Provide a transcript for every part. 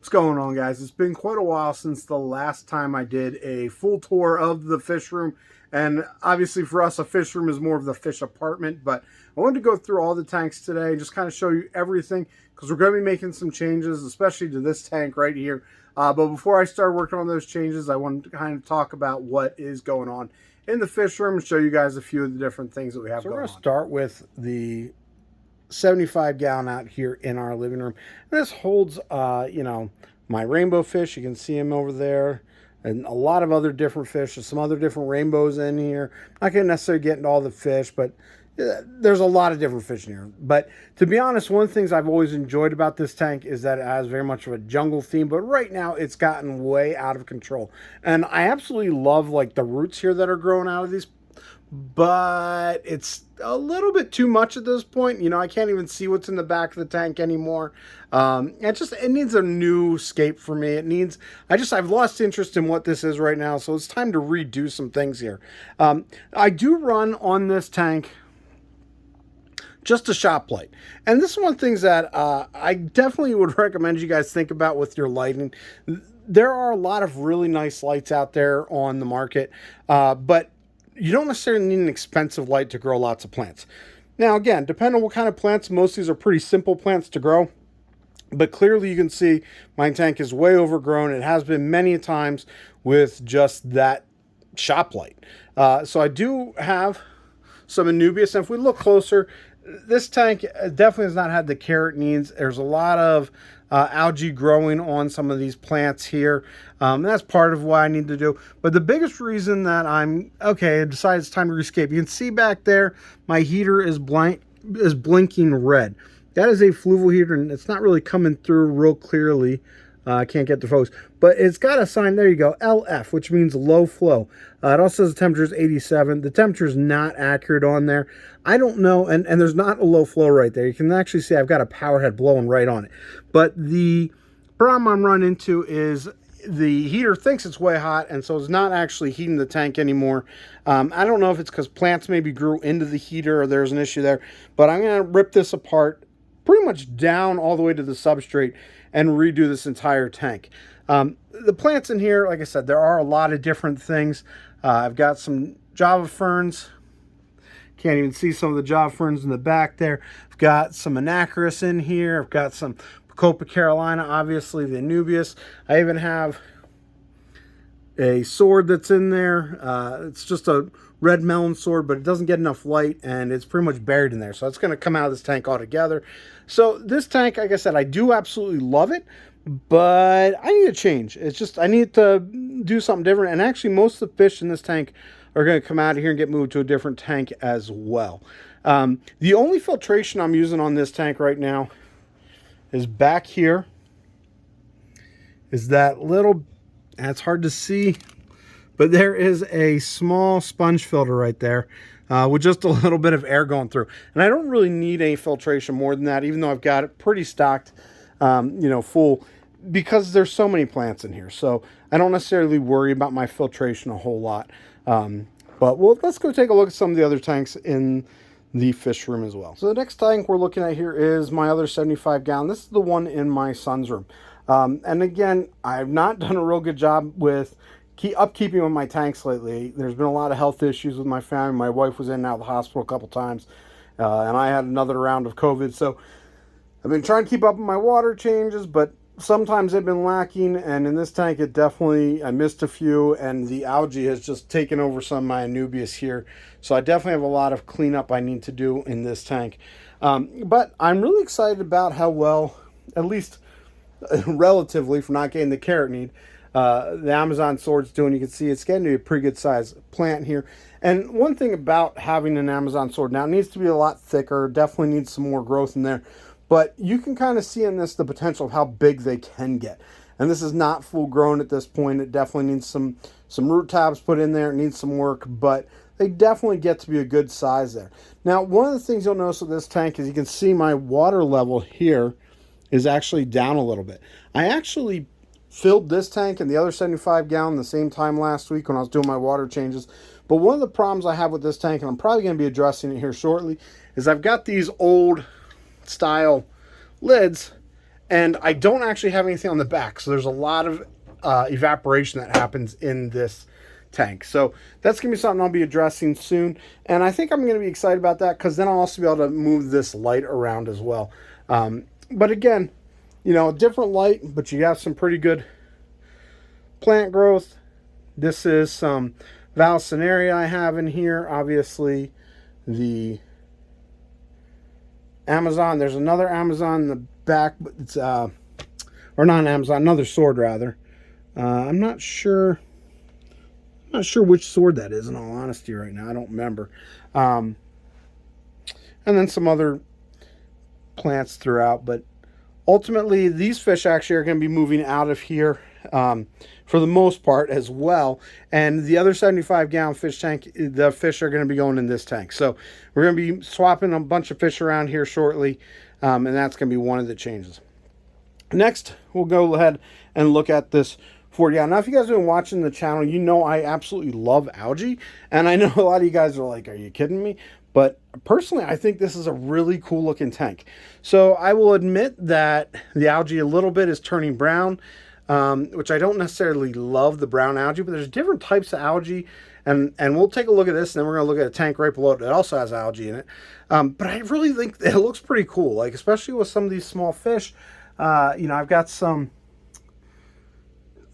What's going on, guys? It's been quite a while since the last time I did a full tour of the fish room. And obviously for us, a fish room is more of the fish apartment. But I wanted to go through all the tanks today and just kind of show you everything, because we're going to be making some changes, especially to this tank right here. But before I start working on those changes, I wanted to kind of talk about what is going on in the fish room and show you guys a few of the different things that we have going on. So we're going to start with the 75-gallon out here in our living room. And this holds, my rainbow fish. You can see them over there, and a lot of other different fish. There's some other different rainbows in here. Not going to necessarily get into all the fish, but there's a lot of different fish in here. But to be honest, one of the things I've always enjoyed about this tank is that it has very much of a jungle theme, but right now it's gotten way out of control. And I absolutely love like the roots here that are growing out of these, but it's a little bit too much at this point. I can't even see what's in the back of the tank anymore. It needs a new scape for me. I've lost interest in what this is right now, so it's time to redo some things here. I do run on this tank just a shop light. And this is one of the things that I definitely would recommend you guys think about with your lighting. There are a lot of really nice lights out there on the market, but you don't necessarily need an expensive light to grow lots of plants. Now, again, depending on what kind of plants, most of these are pretty simple plants to grow. But clearly you can see my tank is way overgrown. It has been many times with just that shop light. So I do have some Anubias. And if we look closer, this tank definitely has not had the care it needs. There's a lot of algae growing on some of these plants here. And that's part of what I need to do. But the biggest reason that I decided it's time to rescape. You can see back there, my heater is blinking red. That is a fluval heater, and it's not really coming through real clearly. I can't get the focus, but it's got a sign, there you go, LF, which means low flow. It also says the temperature is 87. The temperature is not accurate on there. I don't know, and there's not a low flow right there. You can actually see I've got a power head blowing right on it. But the problem I'm running into is the heater thinks it's way hot, and so it's not actually heating the tank anymore. I don't know if it's because plants maybe grew into the heater or there's an issue there, but I'm going to rip this apart pretty much down all the way to the substrate and redo this entire tank. The plants in here, like I said, there are a lot of different things. I've got some Java ferns. Can't even see some of the Java ferns in the back there. I've got some Anacris in here. I've got some Copa Carolina, obviously the Anubias. I even have a sword that's in there. It's just a red melon sword, but it doesn't get enough light, and it's pretty much buried in there. So it's going to come out of this tank altogether. So this tank, like I said, I do absolutely love it, but I need a change. It's just I need to do something different. And actually, most of the fish in this tank are going to come out of here and get moved to a different tank as well. The only filtration I'm using on this tank right now is back here. Is that little, it's hard to see, but there is a small sponge filter right there with just a little bit of air going through. And I don't really need any filtration more than that, even though I've got it pretty stocked, full, because there's so many plants in here. So I don't necessarily worry about my filtration a whole lot. Let's go take a look at some of the other tanks in the fish room as well. So the next tank we're looking at here is my other 75-gallon. This is the one in my son's room. And again, I've not done a real good job with upkeeping with my tanks lately. There's been a lot of health issues with my family. My wife was in and out of the hospital a couple times, and I had another round of COVID. So I've been trying to keep up with my water changes, but sometimes they've been lacking. And in this tank, I missed a few, and the algae has just taken over some of my Anubias here. So I definitely have a lot of cleanup I need to do in this tank. But I'm really excited about how well, at least relatively, for not getting the care it need, the Amazon sword's doing. You can see it's getting to be a pretty good size plant here. And one thing about having an Amazon sword, now it needs to be a lot thicker, definitely needs some more growth in there, but you can kind of see in this the potential of how big they can get. And this is not full grown at this point. It definitely needs some root tabs put in there. It needs some work, but they definitely get to be a good size there. Now, one of the things you'll notice with this tank is you can see my water level here is actually down a little bit. I actually filled this tank and the other 75-gallon the same time last week when I was doing my water changes. But one of the problems I have with this tank, and I'm probably going to be addressing it here shortly, is I've got these old style lids, And I don't actually have anything on the back, so there's a lot of evaporation that happens in this tank. So that's going to be something I'll be addressing soon. And I think I'm going to be excited about that because then I'll also be able to move this light around as well. But again, you know, different light, but you have some pretty good plant growth. This is some Valsinaria I have in here. Obviously, the Amazon. There's another Amazon in the back, but it's or not an Amazon, another sword rather. I'm not sure which sword that is, in all honesty, right now. I don't remember. And then some other plants throughout, but ultimately these fish actually are going to be moving out of here for the most part as well. And the other 75-gallon fish tank, the fish are going to be going in this tank. So we're going to be swapping a bunch of fish around here shortly, and that's going to be one of the changes. Next, we'll go ahead and look at this 40-gallon. Now, if you guys have been watching the channel, you know I absolutely love algae. And I know a lot of you guys are like, are you kidding me? But personally, I think this is a really cool looking tank. So I will admit that the algae a little bit is turning brown, which I don't necessarily love the brown algae, but there's different types of algae. And we'll take a look at this, and then we're going to look at a tank right below it that also has algae in it. But I really think it looks pretty cool, like especially with some of these small fish. You know, I've got some,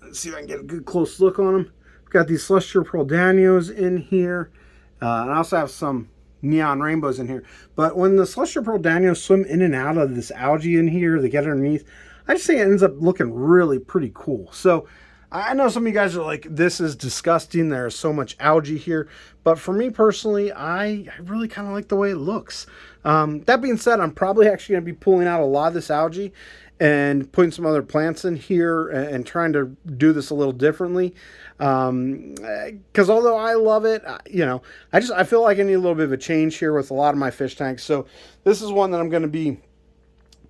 let's see if I can get a good close look on them. I've got these celestial pearl danios in here. And I also have some neon rainbows in here. But when the celestial pearl danios swim in and out of this algae in here, they get underneath, I just think it ends up looking really pretty cool. So I know some of you guys are like, this is disgusting, there's so much algae here. But for me personally, I really kind of like the way it looks. That being said, I'm probably actually going to be pulling out a lot of this algae and putting some other plants in here and trying to do this a little differently. Because although I love it, you know, I feel like I need a little bit of a change here with a lot of my fish tanks. So this is one that I'm going to be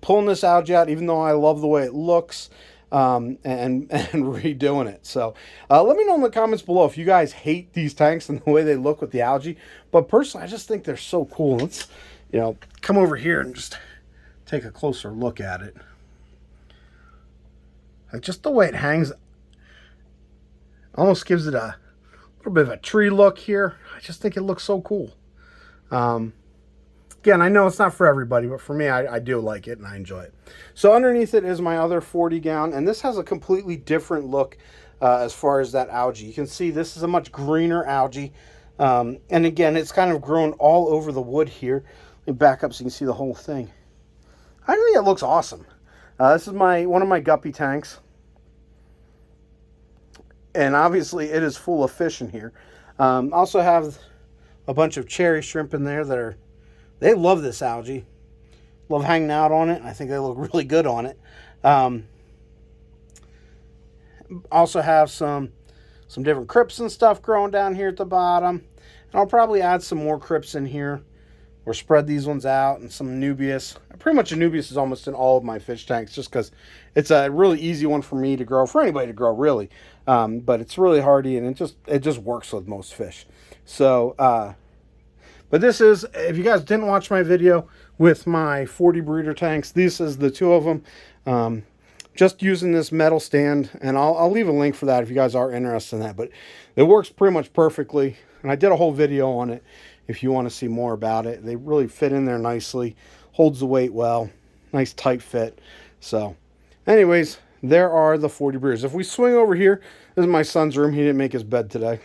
pulling this algae out, even though I love the way it looks, and redoing it. So let me know in the comments below if you guys hate these tanks and the way they look with the algae. But personally, I just think they're so cool. Let's, you know, come over here and just take a closer look at it. Like just the way it hangs almost gives it a little bit of a tree look here. I just think it looks so cool. Again, I know it's not for everybody, but for me, I do like it and I enjoy it. So underneath it is my other 40-gallon, and this has a completely different look as far as that algae. You can see this is a much greener algae. And again, it's kind of grown all over the wood here. Let me back up so you can see the whole thing. I think it looks awesome. This is one of my guppy tanks. And obviously it is full of fish in here. Also have a bunch of cherry shrimp in there they love this algae. Love hanging out on it. I think they look really good on it. Also have some different crypts and stuff growing down here at the bottom. And I'll probably add some more crypts in here or spread these ones out, and some Anubias. Pretty much Anubias is almost in all of my fish tanks just because it's a really easy one for me to grow, for anybody to grow really. But it's really hardy and it just works with most fish. So, but this is, if you guys didn't watch my video with my 40 breeder tanks, this is the two of them. Just using this metal stand, and I'll leave a link for that if you guys are interested in that. But it works pretty much perfectly, and I did a whole video on it if you want to see more about it. They really fit in there nicely, holds the weight well, nice tight fit. So anyways, there are the 40 breeders. If we swing over here, this is my son's room. He didn't make his bed today.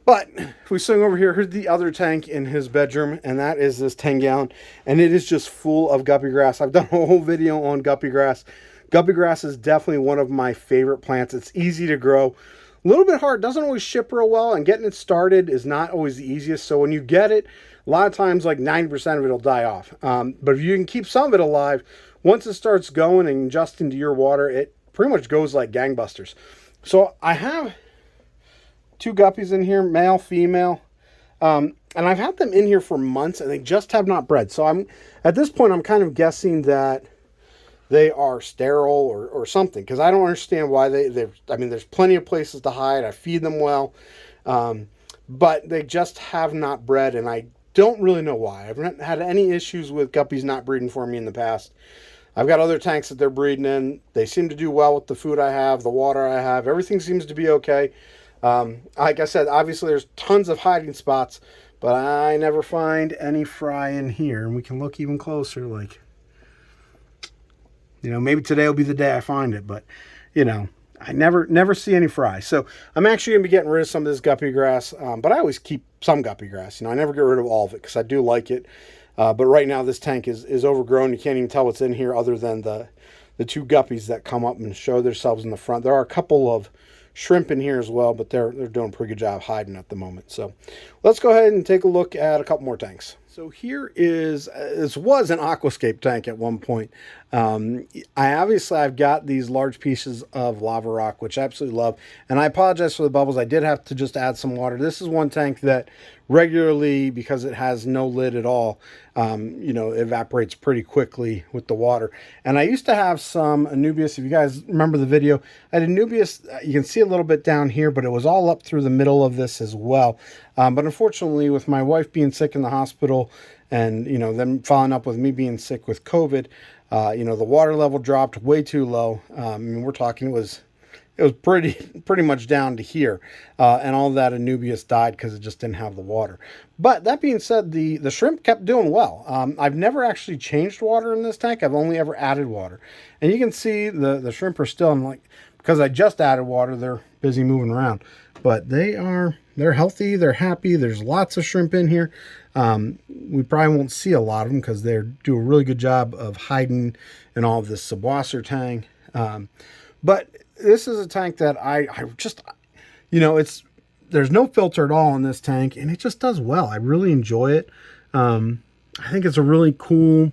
But if we swing over here, here's the other tank in his bedroom, and that is this 10-gallon, and it is just full of guppy grass. I've done a whole video on guppy grass. Guppy grass is definitely one of my favorite plants. It's easy to grow. A little bit hard, doesn't always ship real well, and getting it started is not always the easiest. So when you get it, a lot of times like 90% of it will die off. But if you can keep some of it alive, once it starts going and adjusting to your water, it pretty much goes like gangbusters. So I have two guppies in here, male, female, and I've had them in here for months, and they just have not bred. So at this point, I'm kind of guessing that they are sterile or something, because I don't understand why I mean, there's plenty of places to hide. I feed them well, but they just have not bred, and I don't really know why. I've not had any issues with guppies not breeding for me in the past. I've got other tanks that they're breeding in. They seem to do well with the food I have, the water I have. Everything seems to be okay. Like I said, obviously there's tons of hiding spots, but I never find any fry in here. And we can look even closer, like, you know, maybe today will be the day I find it, but, you know, I never see any fry. So I'm actually going to be getting rid of some of this guppy grass, but I always keep some guppy grass. You know, I never get rid of all of it because I do like it. But right now this tank is overgrown. You can't even tell what's in here other than the two guppies that come up and show themselves in the front. There are a couple of shrimp in here as well, but they're doing a pretty good job hiding at the moment. So let's go ahead and take a look at a couple more tanks. So here is, this was an Aquascape tank at one point. I've got these large pieces of lava rock, which I absolutely love. And I apologize for the bubbles. I did have to just add some water. This is one tank that regularly, because it has no lid at all, you know, evaporates pretty quickly with the water. And I used to have some Anubias. If you guys remember the video, I had Anubias. You can see a little bit down here, but it was all up through the middle of this as well. But unfortunately, with my wife being sick in the hospital and, you know, them following up with me being sick with COVID, you know, the water level dropped way too low. I mean, we're talking, it was pretty much down to here. And all that Anubias died because it just didn't have the water. But that being said, the shrimp kept doing well. I've never actually changed water in this tank. I've only ever added water. And you can see the shrimp are still, I'm like, because I just added water, they're busy moving around. But they're healthy, they're happy. There's lots of shrimp in here. We probably won't see a lot of them because they do a really good job of hiding in all of this subwasser tank. But this is a tank that I just, you know, there's no filter at all in this tank, and it just does well. I really enjoy it. I think it's a really cool,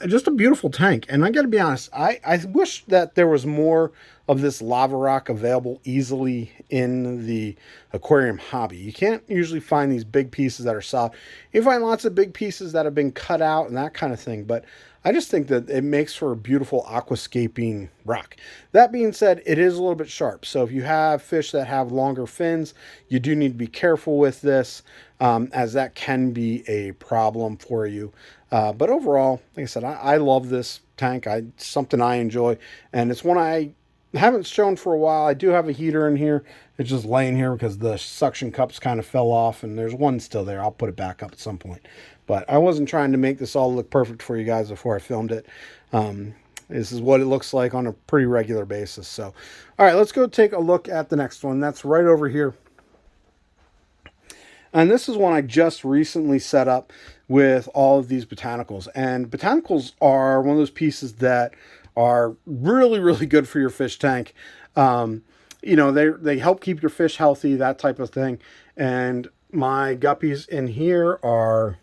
just a beautiful tank. And I got to be honest, I wish that there was more of this lava rock available easily in the aquarium hobby. You can't usually find these big pieces that are soft. You find lots of big pieces that have been cut out and that kind of thing, but I just think that it makes for a beautiful aquascaping rock. That being said, it is a little bit sharp. So if you have fish that have longer fins, you do need to be careful with this, as that can be a problem for you. But overall, like I said, I love this tank. It's something I enjoy, and it's one I haven't shown for a while. I do have a heater in here. It's just laying here because the suction cups kind of fell off, and there's one still there. I'll put it back up at some point. But I wasn't trying to make this all look perfect for you guys before I filmed it. This is what it looks like on a pretty regular basis. So, all right, let's go take a look at the next one. That's right over here. And this is one I just recently set up with all of these botanicals. And botanicals are one of those pieces that are really, really good for your fish tank. You know, they help keep your fish healthy, that type of thing. And my guppies in here are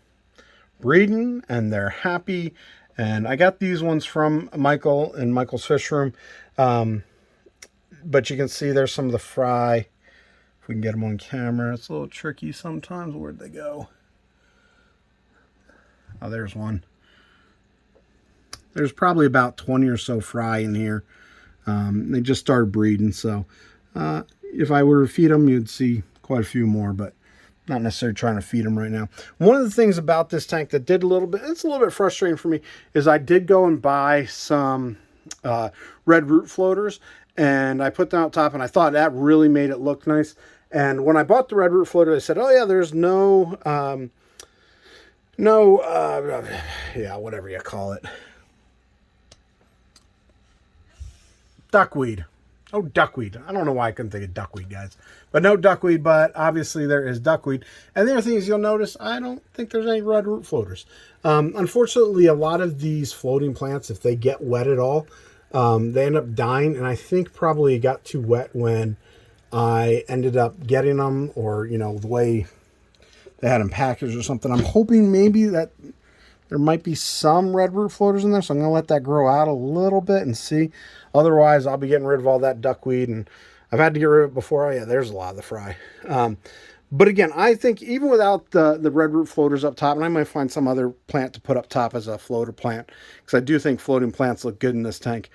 breeding and they're happy. And I got these ones from Michael in Michael's Fish Room. But you can see there's some of the fry. If we can get them on camera. It's a little tricky sometimes. Where'd they go? Oh, there's one. There's probably about 20 or so fry in here. They just started breeding, so if I were to feed them, you'd see quite a few more, but not necessarily trying to feed them right now. One of the things about this tank that did it's a little bit frustrating for me, is I did go and buy some red root floaters, and I put them out top, and I thought that really made it look nice. And when I bought the red root floater, they said, oh yeah, there's no, yeah, whatever you call it. Duckweed. Oh, duckweed. I don't know why I couldn't think of duckweed, guys. But no duckweed, but obviously there is duckweed. And the other thing is, you'll notice, I don't think there's any red root floaters. Unfortunately, a lot of these floating plants, if they get wet at all, they end up dying. And I think probably it got too wet when I ended up getting them, or, you know, the way they had them packaged or something. I'm hoping maybe that there might be some red root floaters in there, so I'm going to let that grow out a little bit and see. Otherwise, I'll be getting rid of all that duckweed, and I've had to get rid of it before. Oh, yeah, there's a lot of the fry. But again, I think even without the red root floaters up top, and I might find some other plant to put up top as a floater plant, because I do think floating plants look good in this tank.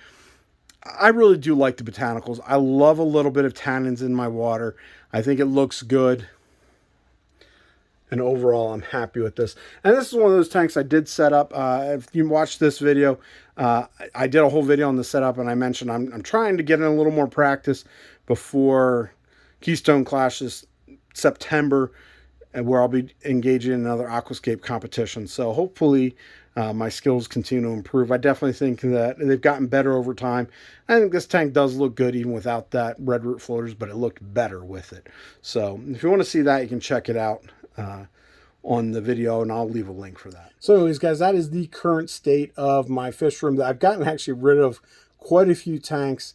I really do like the botanicals. I love a little bit of tannins in my water. I think it looks good. And overall, I'm happy with this. And this is one of those tanks I did set up. If you watched this video, I did a whole video on the setup, and I mentioned I'm trying to get in a little more practice before Keystone Clash this September, and where I'll be engaging in another Aquascape competition. So hopefully my skills continue to improve. I definitely think that they've gotten better over time. I think this tank does look good even without that red root floaters, but it looked better with it. So if you want to see that, you can check it out on the video, and I'll leave a link for that. So anyways, guys, that is the current state of my fish room. I've gotten actually rid of quite a few tanks.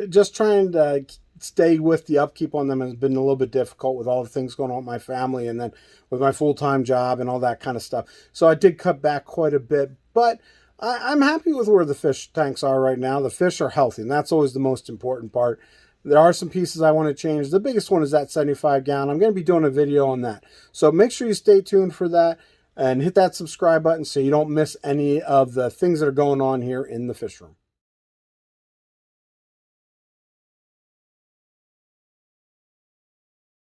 Just trying to stay with the upkeep on them has been a little bit difficult with all the things going on with my family, and then with my full-time job and all that kind of stuff. So I did cut back quite a bit, but I'm happy with where the fish tanks are right now. The fish are healthy, and that's always the most important part. There are some pieces I want to change. The biggest one is that 75-gallon. I'm going to be doing a video on that. So make sure you stay tuned for that and hit that subscribe button so you don't miss any of the things that are going on here in the fish room.